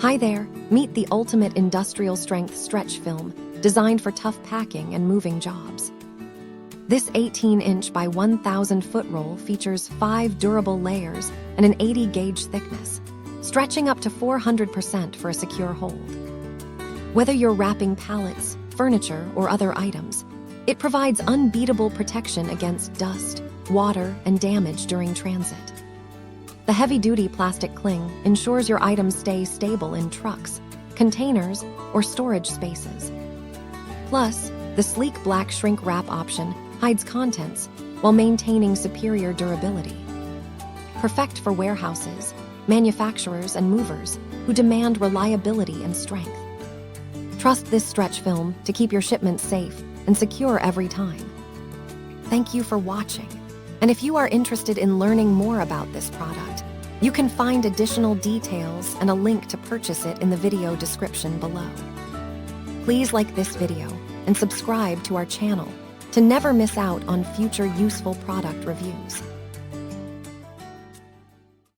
Hi there, meet the ultimate industrial strength stretch film, designed for tough packing and moving jobs. This 18-inch by 1,000-foot roll features 5 durable layers and an 80-gauge thickness, stretching up to 400% for a secure hold. Whether you're wrapping pallets, furniture, or other items, it provides unbeatable protection against dust, water, and damage during transit. The heavy-duty plastic cling ensures your items stay stable in trucks, containers, or storage spaces. Plus, the sleek black shrink wrap option hides contents while maintaining superior durability. Perfect for warehouses, manufacturers, and movers who demand reliability and strength. Trust this stretch film to keep your shipments safe and secure every time. Thank you for watching. And if you are interested in learning more about this product, you can find additional details and a link to purchase it in the video description below. Please like this video and subscribe to our channel to never miss out on future useful product reviews.